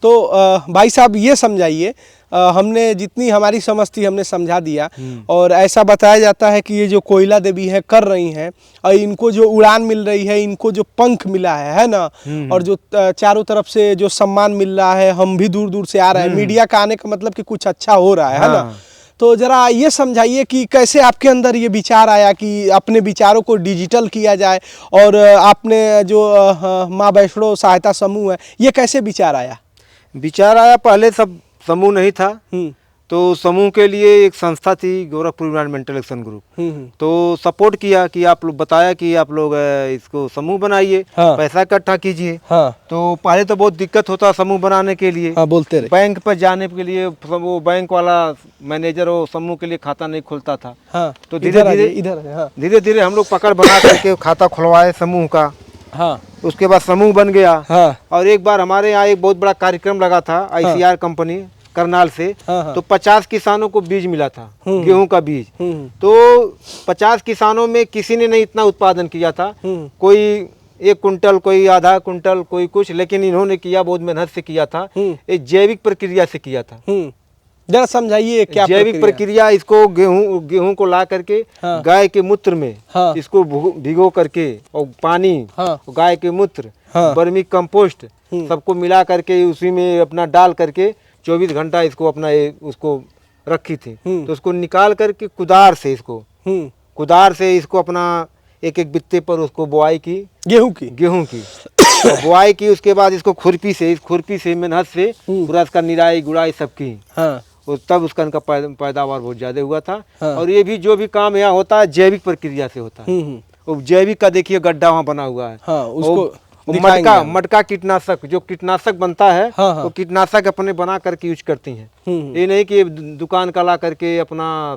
तो भाई साहब ये समझाइए, हमने जितनी हमारी समझ थी हमने समझा दिया, और ऐसा बताया जाता है कि ये जो कोयला देवी है कर रही हैं, और इनको जो उड़ान मिल रही है, इनको जो पंख मिला है ना, और जो चारों तरफ से जो सम्मान मिल रहा है, हम भी दूर दूर से आ रहे हैं, मीडिया का आने का मतलब कि कुछ अच्छा हो रहा है ना। तो जरा ये समझाइए कि कैसे आपके अंदर ये विचार आया कि अपने विचारों को डिजिटल किया जाए, और आपने जो माँ वैष्णो सहायता समूह है, ये कैसे विचार आया? विचार आया, पहले सब समूह नहीं था, तो समूह के लिए एक संस्था थी गोरखपुर इन्वायरमेंटल एक्शन ग्रुप, तो सपोर्ट किया कि आप लोग बताया कि आप लोग इसको समूह बनाइए, पैसा इकट्ठा कीजिए। तो पहले तो बहुत दिक्कत होता समूह बनाने के लिए, बोलते रहे, बैंक पर जाने के लिए वो बैंक वाला मैनेजर वो समूह के लिए खाता नहीं खुलता था। तो धीरे धीरे हम लोग पकड़ बना करके खाता खुलवाए समूह का। उसके बाद समूह बन गया। और एक बार हमारे यहाँ एक बहुत बड़ा कार्यक्रम लगा था, ICR कंपनी करनाल से, तो 50 किसानों को बीज मिला था, गेहूं का बीज। तो 50 किसानों में किसी ने नहीं इतना उत्पादन किया था, कोई 1 कुंटल, कोई आधा कुंटल, कोई कुछ, लेकिन इन्होंने किया, बहुत मेहनत से किया था, एक जैविक प्रक्रिया से किया था। जरा समझाइए क्या जैविक प्रक्रिया? इसको गेहूं को ला करके गाय के मूत्र में इसको भिगो करके, और पानी, गाय के मूत्र, वर्मी कंपोस्ट सबको मिला करके उसी में अपना डाल करके 24 घंटा इसको अपना उसको रखी थी। तो उसको निकाल करके कुदार से इसको अपना एक एक बित्ते पर उसको बुआई की, गेहूं की और बुआई की। उसके बाद इसको खुरपी से मेहनत से पूरा इसका निराई गुड़ाई सब की। तब उसका इनका पैदावार बहुत ज्यादा हुआ था। और ये भी जो भी काम यहाँ होता है जैविक प्रक्रिया से होता है। जैविक का देखिए गड्ढा वहाँ बना हुआ है, उसको मटका कीटनाशक, जो कीटनाशक बनता है वो कीटनाशक अपने बना करके यूज करती हैं। ये नहीं कि दुकान का ला करके अपना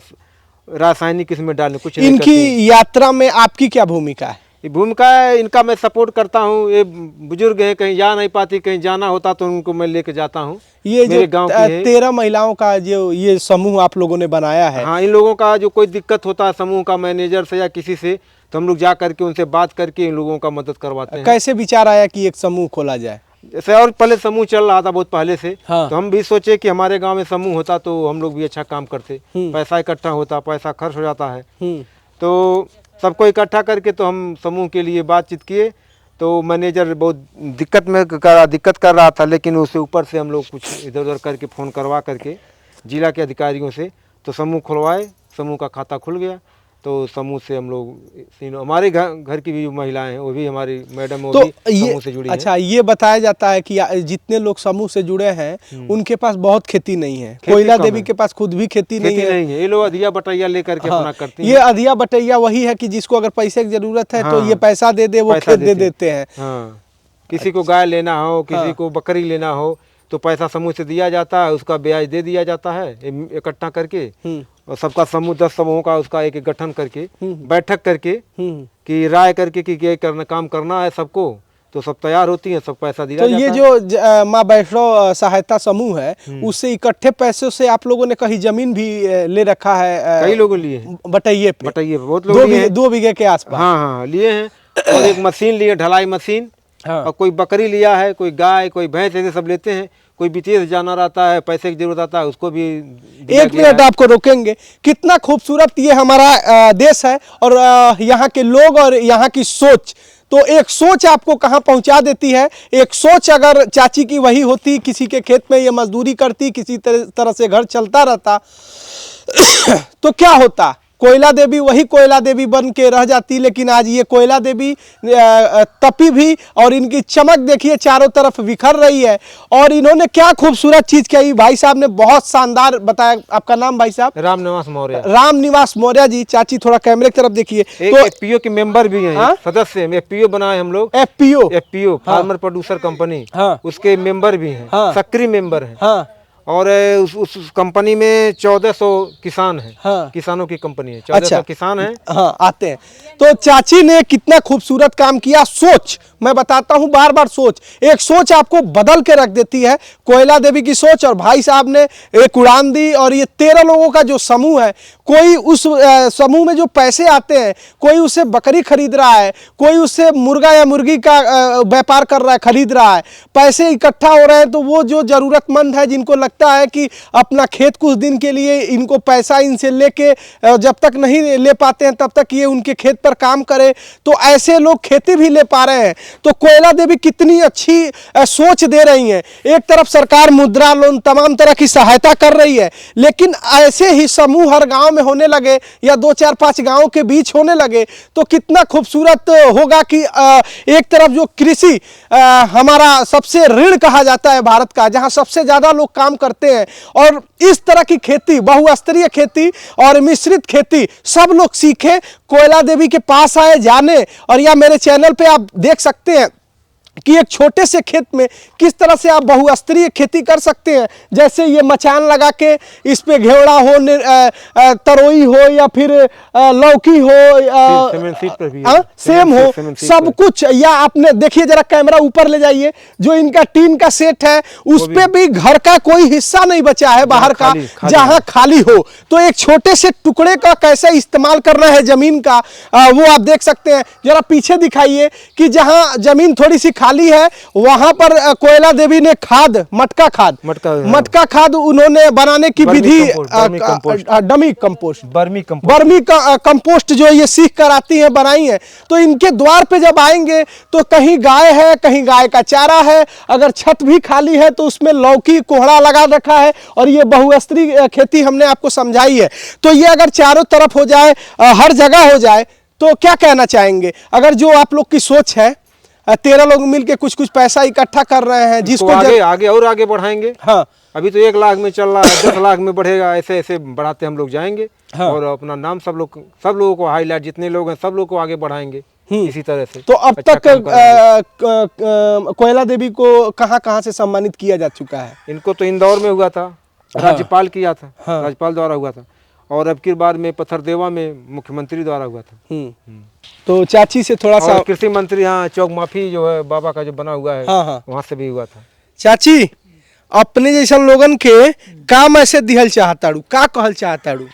रासायनिक इसमें डालने, कुछ नहीं करती। इनकी यात्रा में आपकी क्या भूमिका है? भूमिका है इनका, मैं सपोर्ट करता हूँ। ये बुजुर्ग हैं, कहीं जा नहीं पाती, कहीं जाना होता तो उनको मैं लेके जाता हूँ। ये जो 13 महिलाओं का जो ये समूह आप लोगों ने बनाया है, हाँ, इन लोगों का जो कोई दिक्कत होता है समूह का मैनेजर से या किसी से, तो हम लोग जा करके उनसे बात करके इन लोगों का मदद करवाते हैं। कैसे विचार आया कि एक समूह खोला जाए? जैसे और पहले समूह चल रहा था बहुत पहले से, तो हम भी सोचे कि हमारे गांव में समूह होता तो हम लोग भी अच्छा काम करते, पैसा इकट्ठा होता, पैसा खर्च हो जाता है। तो सबको इकट्ठा करके तो हम समूह के लिए बातचीत किए। तो मैनेजर बहुत दिक्कत कर रहा था, लेकिन उससे ऊपर से हम लोग कुछ इधर उधर करके फ़ोन करवा करके जिला के अधिकारियों से तो समूह खुलवाए, समूह का खाता खुल गया। तो समूह से हम लोग, हमारे घर की भी महिलाएं हैं, वो भी हमारी मैडम, वो भी समूह से जुड़ी हैं। अच्छा, ये बताया जाता है कि जितने लोग समूह से जुड़े हैं उनके पास बहुत खेती नहीं है। कोयला देवी के पास खुद भी खेती नहीं है। ये लोग अधिया बटैया लेकर के अपना करती हैं। ये अधिया बटैया वही है कि जिसको अगर पैसे की जरूरत है तो ये पैसा दे दे, वो खेत दे देते हैं। किसी को गाय लेना हो, किसी को बकरी लेना हो, तो पैसा समूह से दिया जाता है, उसका ब्याज दे दिया जाता है इकट्ठा करके। और सबका समूह 10 समूहों का उसका एक गठन करके, बैठक करके कि राय करके कि ये काम करना है सबको, तो सब तैयार होती हैं, सब पैसा दिया जाता है। तो ये जो माँ वैष्णो सहायता समूह है, उससे इकट्ठे पैसों से आप लोगों ने कहीं जमीन भी ले रखा है? कई लोगों लिए हैं, बटैये पे बहुत लोग 2 बीघे के आसपास। हाँ, लिए हैं। और एक मशीन लिए, ढलाई मशीन। और कोई बकरी लिया है, कोई गाय, कोई भैंस, ऐसे सब लेते हैं। कोई विदेश जाना रहता है, पैसे की जरूरत आता है, उसको भी 1 मिनट आपको रोकेंगे। कितना खूबसूरत ये हमारा देश है, और यहाँ के लोग और यहाँ की सोच, तो एक सोच आपको कहाँ पहुँचा देती है। एक सोच अगर चाची की वही होती, किसी के खेत में ये मजदूरी करती, किसी तरह से घर चलता रहता, तो क्या होता? कोयला देवी वही कोयला देवी बन के रह जाती। लेकिन आज ये कोयला देवी तपी भी, और इनकी चमक देखिए चारों तरफ बिखर रही है। और इन्होंने क्या खूबसूरत चीज कही, भाई साहब ने बहुत शानदार बताया। आपका नाम भाई साहब? रामनिवास मौर्य। रामनिवास मौर्य जी। चाची थोड़ा कैमरे की तरफ देखिए। तो FPO के मेंबर भी हैं, सदस्य हैं। FPO बनाए हम लोग, FPO फार्मर प्रोड्यूसर कंपनी, उसके मेंबर भी हैं, सक्रिय मेंबर हैं। और उस कंपनी में 1400 किसान हैं। हाँ। किसानों की कंपनी है, 1400 किसान हैं। हाँ, आते हैं। तो चाची ने कितना खूबसूरत काम किया। सोच, मैं बताता हूं बार बार, सोच, एक सोच आपको बदल के रख देती है। कोयला देवी की सोच, और भाई साहब ने एक उड़ान दी। और ये 13 लोगों का जो समूह है, कोई उस समूह में जो पैसे आते हैं, कोई उससे बकरी खरीद रहा है, कोई उससे मुर्गा या मुर्गी का व्यापार कर रहा है, खरीद रहा है, पैसे इकट्ठा हो रहे हैं। तो वो जो जरूरतमंद है, जिनको लगता है कि अपना खेत कुछ दिन के लिए इनको पैसा इनसे लेके जब तक नहीं ले पाते हैं तब तक ये उनके खेत पर काम करे, तो ऐसे लोग खेती भी ले पा रहे हैं। तो कोयला देवी कितनी अच्छी सोच दे रही हैं। एक तरफ सरकार मुद्रा लोन, तमाम तरह की सहायता कर रही है, लेकिन ऐसे ही समूह हर गांव में होने लगे या 2 4 5 गांवों के बीच होने लगे तो कितना खूबसूरत होगा कि एक तरफ जो कृषि हमारा सबसे ऋण कहा जाता है भारत का, जहां सबसे ज्यादा लोग काम करते हैं, और इस तरह की खेती, बहुस्तरीय खेती और मिश्रित खेती सब लोग सीखे, कोयला देवी के पास आए, जाने। और या मेरे चैनल पे आप देख सकते हैं कि एक छोटे से खेत में किस तरह से आप बहुस्तरीय खेती कर सकते हैं। जैसे ये मचान लगा के इस पे घेवड़ा हो, तरोई हो, या फिर लौकी हो, सेम हो, सब कुछ। या आपने देखिए, जरा कैमरा ऊपर ले जाइए, जो इनका टीन का सेट है उस पे भी घर का कोई हिस्सा नहीं बचा है बाहर का, जहां खाली हो। तो एक छोटे से टुकड़े का कैसे इस्तेमाल करना है जमीन का, वो आप देख सकते हैं। जरा पीछे दिखाइए कि जहां जमीन थोड़ी सी खाली है, वहां पर कोयला देवी ने खाद, मटका खाद उन्होंने बनाने की विधि, बर्मी कंपोस्ट जो ये सीख कर आती है, बनाई है। तो इनके द्वार पे जब आएंगे तो कहीं गाय है, कहीं गाय का चारा है, अगर छत भी खाली है तो उसमें लौकी, कोहड़ा लगा रखा है, और ये बहुस्तरीय खेती हमने आपको समझाई है। तो ये अगर चारों तरफ हो जाए, हर जगह हो जाए, तो क्या कहना चाहेंगे? अगर जो आप लोग की सोच है, 13 लोग मिलके कुछ कुछ पैसा इकट्ठा कर रहे हैं, जिसको आगे बढ़ाएंगे। हाँ, अभी तो 1 लाख में चल रहा है, 10 लाख में बढ़ेगा, ऐसे ऐसे बढ़ाते हम लोग जाएंगे। हाँ। और अपना नाम सब लोगों को हाईलाइट, जितने लोग हैं सब लोग को आगे बढ़ाएंगे इसी तरह से। तो अब तक कोयला देवी को कहाँ से सम्मानित किया जा चुका है? इनको तो इंदौर में हुआ था, राज्यपाल किया था, राज्यपाल द्वारा हुआ था, और अब की बार में पत्थरदेवा में मुख्यमंत्री द्वारा हुआ था। तो चाची से थोड़ा सा, कृषि मंत्री, यहाँ चौक माफी जो है बाबा का जो बना हुआ है, वहाँ से भी हुआ था। चाची, अपने जैसा लोगन के काम ऐसे दिहल चाहताड़ू, का कहल चाहताड़ू?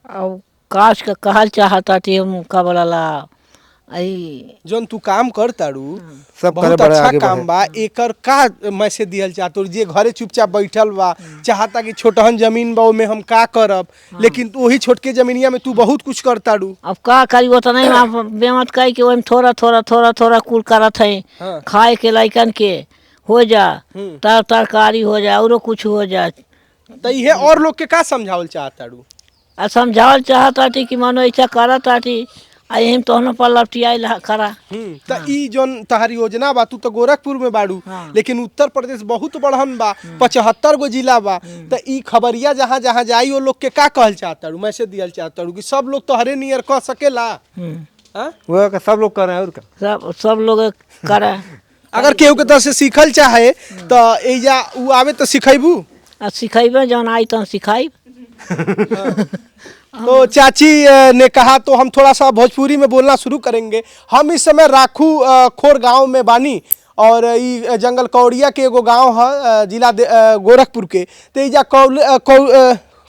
अब काश का कहल चाहता थी हम, का बोला जोन तू काम करताड़ू सब बहुत अच्छा काम बा, एकर का मैसेज दिहल चाहतो? जे घरे चुपचाप बैठल बा, चाहता कि छोटहन जमीन बा में हम का करब, लेकिन वही छोटके जमीनिया में तू बहुत कुछ करताड़ू। अब का करी, वो तो नहीं बेमत कही कि ओम थोड़ा थोड़ा थोड़ा थोड़ा कुल करत है। खाए के लायकन के हो जा, तरकारी हो जा, और कुछ हो जा। तो ये और लोग के का समझावल चाहताड़ू? समझावल चाहता थी कि मानो ऐसा करता थी, हम तो पर लपटियाई खरा। तो ई जोन तहारी योजना बा, तू तो गोरखपुर में बाड़ू, लेकिन उत्तर प्रदेश बहुत बड़हन बा, 75 गो जिला बा। तो ई खबरिया जहाँ जहाँ जाई वो लोग के का कहल चाहताड़ू, मैसेज दियल चाहताड़ू कि सब लोग तो हरे नियर कह सकेला? वो सब लोग कर रहे हैं, और क्या सब लोग कर रहे हैं। अगर केहू के तरफ से सीखल चाहे तो एजा उ आवे तो सिखेबू? सिखेबे, जौन आई तो सिखाई। तो चाची ने कहा, तो हम थोड़ा सा भोजपुरी में बोलना शुरू करेंगे। हम इस समय राखू खोर गांव में बानी, और ये जंगल कौड़िया के एगो गांव है, जिला गोरखपुर के। तो एजा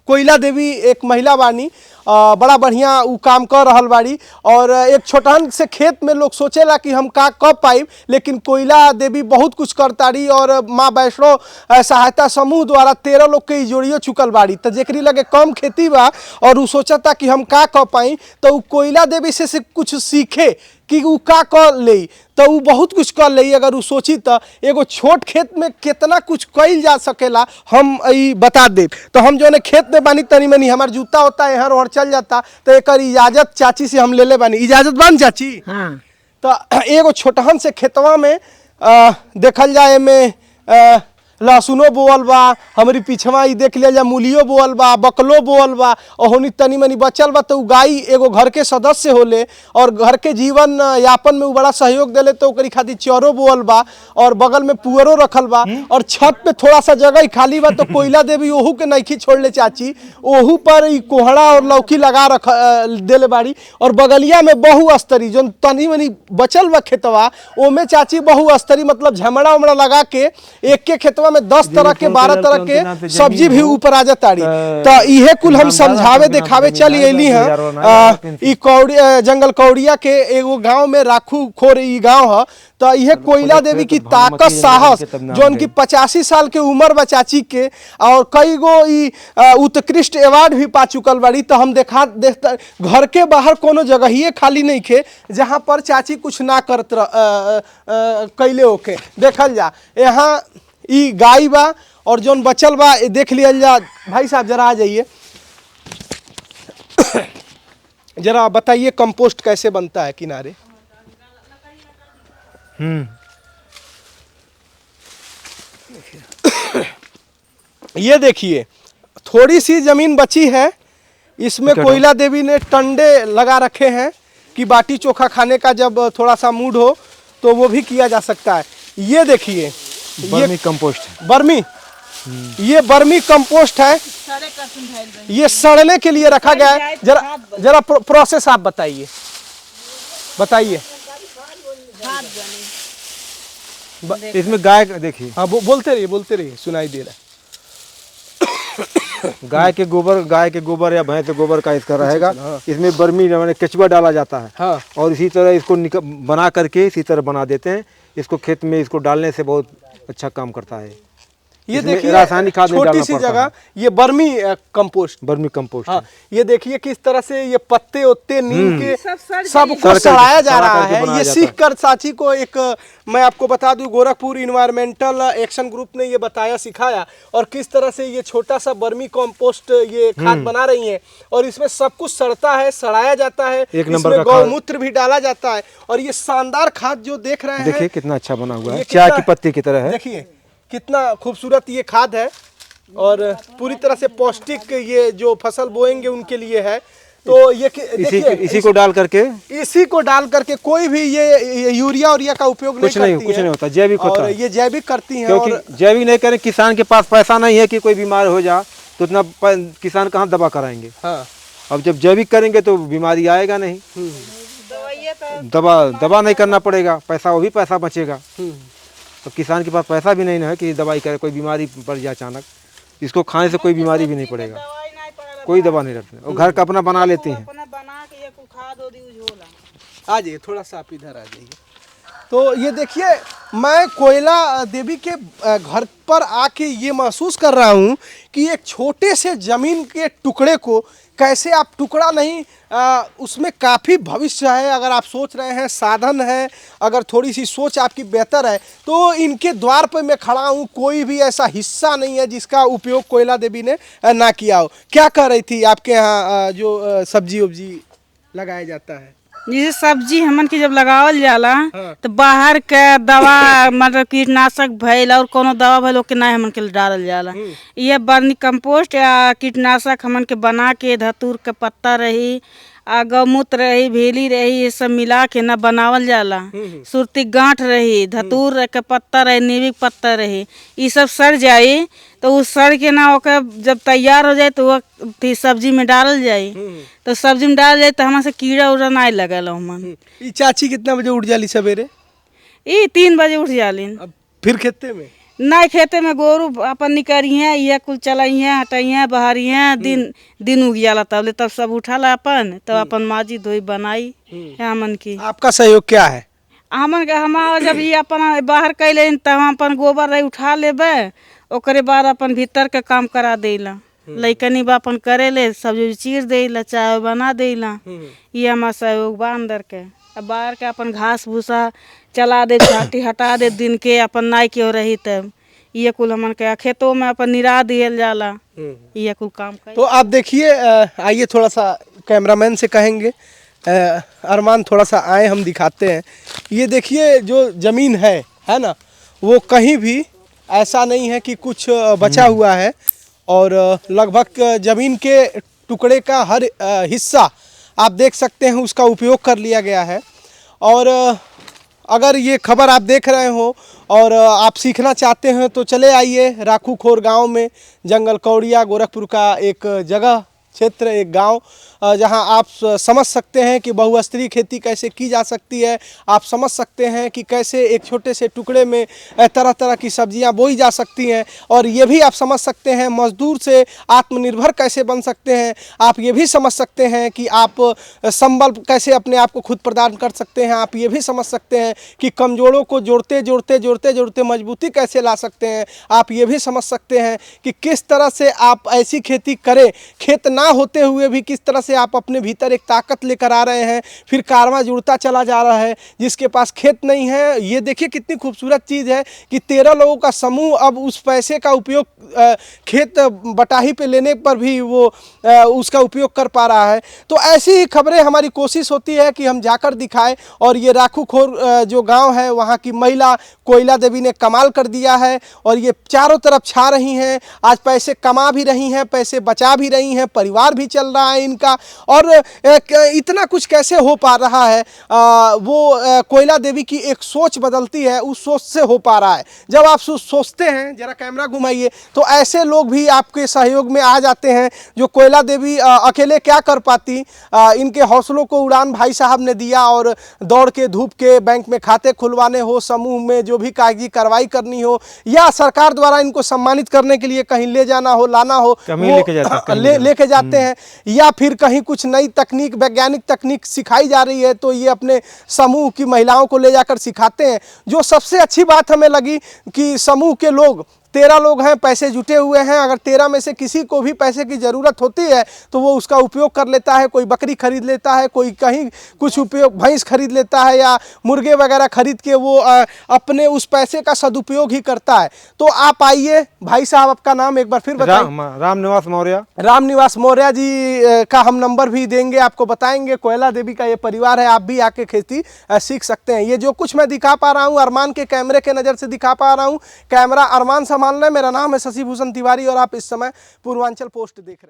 कोयला देवी एक महिला बानी, बड़ा बढ़िया उ काम कर रहल बाड़ी। और एक छोटहन से खेत में लोग सोचेला कि हम का कब पाइब, लेकिन कोयला देवी बहुत कुछ करताड़ी। और माँ वैष्णो सहायता समूह द्वारा 13 लोग के जोड़ियो चुकल बाड़ी। तो जेकरी लगे कम खेती बा और उ सोचता कि हम का कब पाई, तो कोयला देवी से कुछ सीखे कि उ का कर ले, तो उ बहुत कुछ कर ले। अगर उ सोची तो एगो छोट खेत में कितना कुछ कइल जा सकेला, हम ई बता दे। तो हम जो खेत में बानी, तनी मनी हमार जूता होता है यहाँ और चल जाता, तो एक इजाजत चाची से हम ले बानी। इजाजत बान चाची? हाँ। तो एगो छोटहन से खेतवा में देखल जाए में लहसुनो बोअल बा, हमारी पिछवा ई देख लिया जा मूलियो बोअल बा, बकलो बोअल बा, और होनी तनी मनी बचल बा। तो उ गाई एगो घर के सदस्य होले और घर के जीवन यापन में उ बड़ा सहयोग देले, तो ओकरी खातिर चौरो बोअल बा और बगल में पुअरो रखल बा और छत पे थोड़ा सा जगह खाली बा। तो कोयला देवी ओहू के नइखी छोड़ले चाची, ओहू पर ई कोहड़ा और लौकी लगा रख देले बाड़ी। और बगलिया में बहु अस्तरी जो तनी मनी बचल बा खेतवा, ओमे चाची बहु अस्तरी मतलब झमड़ा उमड़ा लगा के एक के खेतवा में 10 तरह के 12 तरह के सब्जी भी ऊपर आ जाताड़ी। तो इहे कुल हम समझावे देखावे चली अली हैं। ई कौड़ी जंगल कौड़िया के एगो गांव में राखू खोर ई गांव है। तो यह कोयला देवी की ताकत साहस जो उनकी 85 साल के उम्र बा चाची के, और कई गो उत्कृष्ट अवार्ड भी पा चुकल बाड़ी। तो हम देखता घर के बाहर कोनो जगह ही खाली नहीं खे जहां पर चाची कुछ ना करत कैले होके देखल जा। यहाँ ई गाय बा और जोन बचल बा देख लिया जा। भाई साहब जरा आ जाइए, जरा बताइए कंपोस्ट कैसे बनता है किनारे। ये देखिए थोड़ी सी जमीन बची है, इसमें कोयला देवी ने टंडे लगा रखे हैं कि बाटी चोखा खाने का जब थोड़ा सा मूड हो तो वो भी किया जा सकता है। ये देखिए बर्मी कंपोस्ट, बर्मी, ये बर्मी कंपोस्ट है, ये सड़ने के लिए रखा गया है। जरा जरा प्रोसेस आप बताइए, बताइए। इसमें गाय देखिए, हाँ बोलते रहिए सुनाई दे रहा है। गाय के गोबर या भैंस के गोबर का इसका रहेगा। इसमें बर्मी माने केचुआ डाला जाता है। हाँ। और इसी तरह इसको बना करके इसी तरह बना देते हैं। इसको खेत में इसको डालने से बहुत अच्छा काम करता है। ये देखिए रासायनिक खाद छोटी सी जगह ये बर्मी कंपोस्ट। हाँ, ये देखिए किस तरह से ये पत्ते उत्ते नीम के सबको सड़ाया जा रहा है। ये सीख कर चाची को एक मैं आपको बता दूं, गोरखपुर इन्वायरमेंटल एक्शन ग्रुप ने ये बताया सिखाया, और किस तरह से ये छोटा सा बर्मी कंपोस्ट ये खाद बना रही है। और इसमें सब कुछ सड़ता है, सड़ाया जाता है, इसमें गौमूत्र भी डाला जाता है। और ये शानदार खाद जो देख रहे हैं, देखिए कितना अच्छा बना हुआ है, चाय की पत्ती की तरह है। देखिए कितना खूबसूरत ये खाद है और पूरी तरह से पौष्टिक ये जो फसल बोएंगे उनके लिए है। तो ये इसी को डाल करके कोई भी ये यूरिया का उपयोग कुछ नहीं होता, जैविक होता है। ये जैविक करती हैं। क्योंकि और जैविक नहीं करें, किसान के पास पैसा नहीं है कि कोई बीमार हो जा तो इतना किसान कहाँ दवा कराएंगे। हाँ। अब जब जैविक करेंगे तो बीमारी आएगा नहीं, दवा नहीं करना पड़ेगा, पैसा वो भी पैसा बचेगा। तो किसान के पास पैसा भी नहीं है कि दवाई करे, कोई बीमारी पड़ जाए अचानक, इसको खाने से कोई बीमारी भी नहीं पड़ेगा, कोई दवा नहीं रखते। और घर का अपना बना लेते हैं। आ जाइए थोड़ा सा आप इधर आ जाइए। तो ये देखिए मैं कोयला देवी के घर पर आके ये महसूस कर रहा हूँ कि एक छोटे से ज़मीन के टुकड़े को कैसे आप टुकड़ा नहीं, उसमें काफ़ी भविष्य है। अगर आप सोच रहे हैं साधन है, अगर थोड़ी सी सोच आपकी बेहतर है, तो इनके द्वार पर मैं खड़ा हूँ। कोई भी ऐसा हिस्सा नहीं है जिसका उपयोग कोयला देवी ने ना किया हो। क्या कह रही थी आपके यहाँ जो सब्जी उब्जी लगाया जाता है? जैसे सब्जी हमन के जब लगावल जाला तो बाहर के दवा मतलब कीटनाशक भइल और कोनो दवा भइल ओके नहीं हमन के डालल जाला। ये बर्मी कंपोस्ट या कीटनाशक हमन के बना के धतूर के पत्ता रही, गौमूत्र रही, भेली रही, ये सब मिला के ना बनावल जाला। सुरती गांठ रही, धतूर के पत्ता रही, नीम पत्ता रही, ये सब सड़ जाए तो उस सड़ के ना ओकर जब तैयार हो जाए तो वो सब्जी में डालल जाए। तो सब्जी में डाल जाए तो हमारे से कीड़ा उड़ा नहीं लगल। हमन ई चाची कितना बजे उठ जाली सवेरे? ये 3 बजे उठ जालिन। अब फिर खेते में नहीं, खेते में गोरू अपन निकरी हैं, ये कुल चलाई हैं, हटाई हैं, बहारी हैं। दिन उग जाला तब सब उठाला अपन, तब अपन माजी धोई बनाई हमन की। आपका सहयोग क्या है? हमन के हमारा जब ये अपन बाहर कैले तब हम अपन गोबर रही उठा लेबे, ओकरे बाद अपन भीतर के काम करा देला। लइकनी बा अपन करेले, सब्जी चीर देला, चाय बना देला। ये हमारा सहयोग बा अंदर के। अब बाहर के अपन घास भूसा चला दे, छाटी हटा दे दिन के, अपन नाई के रही तब ये कुल हमन के खेतों में अपन निरा दियल जाला। ये कुल काम कर। तो आप देखिए, आइए थोड़ा सा कैमरामैन से कहेंगे, अरमान थोड़ा सा आए, हम दिखाते हैं। ये देखिए जो ज़मीन है ना, वो कहीं भी ऐसा नहीं है कि कुछ बचा हुआ है, और लगभग ज़मीन के टुकड़े का हर हिस्सा आप देख सकते हैं उसका उपयोग कर लिया गया है। और अगर ये खबर आप देख रहे हो और आप सीखना चाहते हैं तो चले आइए राखूखोर गांव में, जंगल कौड़िया गोरखपुर का एक जगह क्षेत्र, एक गांव, जहां आप समझ सकते हैं कि बहुस्तरीय खेती कैसे की जा सकती है। आप समझ सकते हैं कि कैसे एक छोटे से टुकड़े में तरह तरह की सब्जियां बोई जा सकती हैं, और ये भी आप समझ सकते हैं मजदूर से आत्मनिर्भर कैसे बन सकते हैं। आप ये भी समझ सकते हैं कि आप संबल कैसे अपने आप को खुद प्रदान कर सकते हैं। आप ये भी समझ सकते हैं कि कमजोरों को जोड़ते जोड़ते जोड़ते जोड़ते मजबूती कैसे ला सकते हैं। आप ये भी समझ सकते हैं कि किस तरह से आप ऐसी खेती करें, खेत ना होते हुए भी किस तरह से आप अपने भीतर एक ताकत लेकर आ रहे हैं। फिर कारवां जुड़ता चला जा रहा है। जिसके पास खेत नहीं है, ये देखिए कितनी खूबसूरत चीज़ है कि 13 लोगों का समूह अब उस पैसे का उपयोग खेत बटाही पे लेने पर भी वो उसका उपयोग कर पा रहा है। तो ऐसी ही खबरें हमारी कोशिश होती है कि हम जाकर दिखाएं। और ये राखूखोर जो गांव है, वहाँ की महिला कोयला देवी ने कमाल कर दिया है, और ये चारों तरफ छा रही हैं। आज पैसे कमा भी रही हैं, पैसे बचा भी रही हैं, परिवार भी चल रहा है इनका। और इतना कुछ कैसे हो पा रहा है, वो कोयला देवी की एक सोच बदलती है, उस सोच से हो पा रहा है। जब आप सोचते हैं, जरा कैमरा घुमाइए, तो ऐसे लोग भी आपके सहयोग में आ जाते हैं जो कोयला देवी अकेले क्या कर पाती। इनके हौसलों को उड़ान भाई साहब ने दिया, और दौड़ के धूप के बैंक में खाते खुलवाने हो, समूह में जो भी कागजी कार्रवाई करनी हो, या सरकार द्वारा इनको सम्मानित करने के लिए कहीं ले जाना हो, लाना हो, लेके जाते हैं, या फिर कहीं कुछ नई तकनीक, वैज्ञानिक तकनीक सिखाई जा रही है तो ये अपने समूह की महिलाओं को ले जाकर सिखाते हैं। जो सबसे अच्छी बात हमें लगी कि समूह के लोग 13 लोग हैं, पैसे जुटे हुए हैं। अगर 13 में से किसी को भी पैसे की ज़रूरत होती है तो वो उसका उपयोग कर लेता है। कोई बकरी खरीद लेता है, कोई कहीं कुछ उपयोग भैंस खरीद लेता है, या मुर्गे वगैरह खरीद के वो अपने उस पैसे का सदुपयोग ही करता है। तो आप आइए, भाई साहब आपका नाम एक बार फिर बताइए। रामनिवास मौर्य। रामनिवास मौर्य जी का हम नंबर भी देंगे, आपको बताएंगे। कोयला देवी का ये परिवार है, आप भी आके खेती सीख सकते हैं। ये जो कुछ मैं दिखा पा रहा हूँ, अरमान के कैमरे के नज़र से दिखा पा रहा हूँ। कैमरा अरमान संभालना है। मेरा नाम है शशि भूषण तिवारी और आप इस समय पूर्वांचल पोस्ट देख रहे हैं।